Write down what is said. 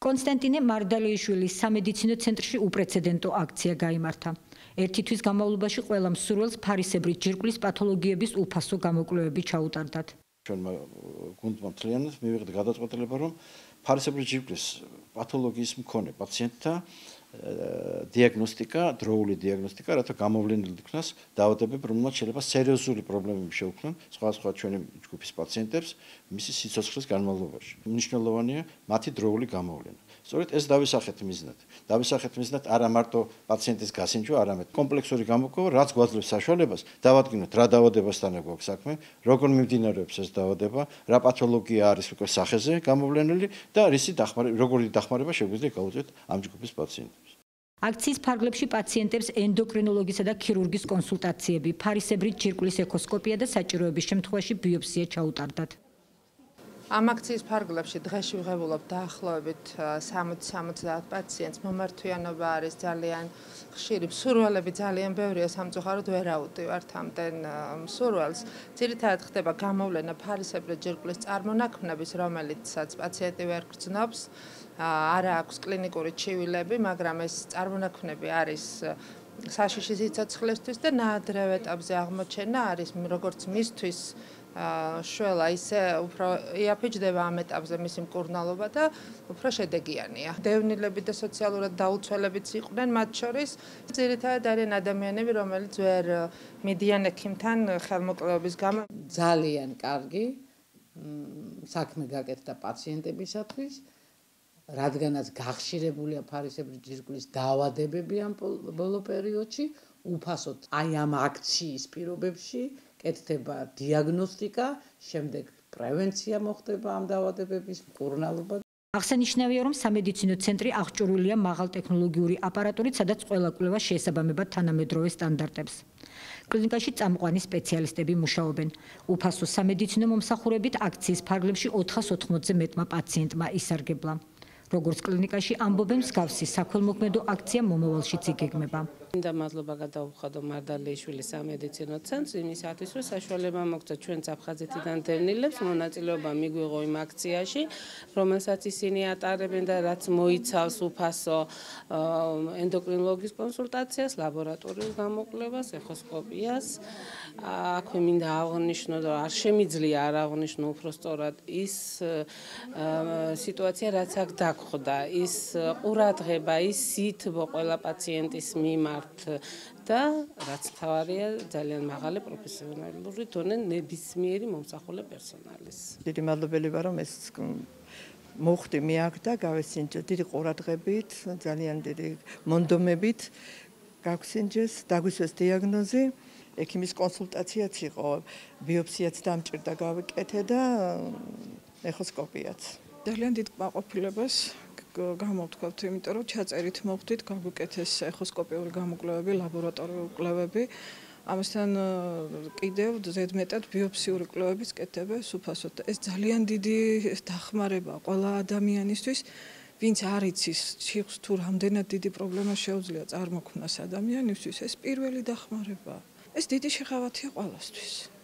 კონსტანტინე მარდალეიშვილის სამედიცინო ცენტრში უპრეცედენტო აქცია გაიმართა. ერთი თვის განმავლობაში ყველა მსურველს ფარისებრი ჯირკვლის პათოლოგიების უფასო გამოკვლევები ჩაუტარდათ. ჩვენმა გუნდმა მთლიანად მივიღეთ გადაწყვეტილება, რომ ფარისებრი ჯირკვლის პათოლოგიის მქონე პაციენტთა დიაგნოსტიკა, დროული დიაგნოსტიკა, რათა გამოვლენილ იქნას დაავადებები, რომელმაც შეიძლება სერიოზული პრობლემები შეუქმნან სხვადასხვა ჩვენი ჯგუფის პაციენტებს მისი სიცოცხლის განმავლობაში. მნიშვნელოვანია მათი დროული გამოვლენა. სწორედ ეს დავისახეთ მიზნად. დავისახეთ მიზნად არა მარტო პაციენტის გასინჯვა, არამედ კომპლექსური გამოკვლევა, რაც გვაძლევს საშუალებას დავადგინოთ რა დაავადებასთან გვაქვს საქმე, როგორ მიმდინარეობს ეს დაავადება, რა პათოლოგია არის უკვე სახეზე გამოვლენილი და როგორი დახმარება შეგვიძლია გავუწიოთ ამ ჯგუფის პაციენტებს. აქციის ფარგლებში პაციენტებს ენდოკრინოლოგისა და ქირურგის კონსულტაციები, ფარისებრი ჯირკვლის ეკოსკოპია და საჭიროების შემთხვევაში ბიოპსია ჩაუტარდათ. ამ აქციის ფარგლებში დღეში ვღებულობ დაახლოებით 60-70 პაციენტს. მომართვიანობა არის ძალიან ხშირი, მსურველები ძალიან ბევრია, სამწუხაროდ ვერ აუტივართ ამდენ მსურველს. ძირითადად ხდება გამოვლენა ფარისებრი ჯირკვლის წარმონაქმნების, რომელიცაც პაციენტი ვერ გრძნობს. არა აქვს კლინიკური ჩივილები, მაგრამ ეს წარმონაქმნები არის საშიში სიცოცხლისთვის და ნაადრევ ეტაპზე აღმოჩენა არის როგორც მისთვის შველა, ისე უფრო იაფიჯდება ამ ეტაპზე მისი მკურნალობა და უფრო შედეგიანია. დევნილები და სოციალურად დაუცველებიც იყვნენ მათ შორის. ძირითადად არიან ადამიანები, რომელიც ვერ მიდიან ექიმთან ხელმოკლეობის გამო. ძალიან კარგი საქმე გაკეთდა პაციენტებისათვის. რადგანაც გახშირებულია ფარისებრი ჯირკვლის დაავადებები ამ ბოლო პერიოდში, უფასოდ აი ამ აქციის პირობებში კეთდება დიაგნოსტიკა, შემდეგ პრევენცია მოხდება ამ დაავადებების, მკურნალობა. აღსანიშნავია, რომ სამედიცინო ცენტრი აღჭურვილია მაღალტექნოლოგიური აპარატურით, სადაც ყველა კვლევა შეესაბამება თანამედროვე სტანდარტებს. კლინიკაში წამყვანი სპეციალისტები მუშაობენ. უფასო სამედიცინო მომსახურებით აქციის ფარგლებში 480-ზე მეტმა პაციენტმა ისარგებლა. როგორც კლინიკაში ამბობენ, მსგავსი საქველმოქმედო აქცია მომავალშიც იგეგმება. მინდა მადლობა გადავუხადო მარდალეიშვილის სამედიცინო ცენტრს იმისათვის, რომ საშუალება მოგცა ჩვენ აფხაზეთიდან დევნილებს მონაწილეობა მიგვიღო იმ აქციაში, რომელსაც ისინი ატარებენ და რაც მოიცავს უფასო ენდოკრინოლოგის კონსულტაციას, ლაბორატორიულ გამოკვლევას, ეხოსკოპიას. აქვე მინდა აღვნიშნო და არ შემიძლია არ აღვნიშნო უფრო სწორად ის სიტუაცია, რაც აქ დაგხვდა, ის ყურადღება, ის სითბო ყველა პაციენტის მიმართ და რაც თავარია ძალიან მაღალი პროფესიონალური დონე ნებისმიერი მომსახურე პერსონალის. დიდი მადლობელი ვარ, რომ ეს მოხდი მე აქ და გავესინჯე დიდი ყურადღებით, ძალიან დიდი მონდომებით გავსინჯეს, დაგვისვეს დიაგნოზი, ექიმის კონსულტაციაც იყო, ბიოპსიაც დამჭირდა გავიკეთე და ეხოსკოპიაც. ძალიან დიდ კმაყოფილებას გამოვთქვათ, იმიტომ რომ ჩაწერით მოხდით, გაგვიკეთეს ეხოსკოპიური გამოკვლევები, ლაბორატორიული კვლევები. ამასთან კიდევ ზედმეტად ბიოპსიური კვლევების კეთდება უფასოდ. ეს ძალიან დიდი დახმარება ყველა ადამიანისთვის, ვინც არ იცის ციხვს თუ რამდენად დიდი პრობლემა შეუძლია წარმოქმნას ადამიანისთვის, ეს პირველი დახმარება. ეს დიდი შეღავათია ყველასთვის.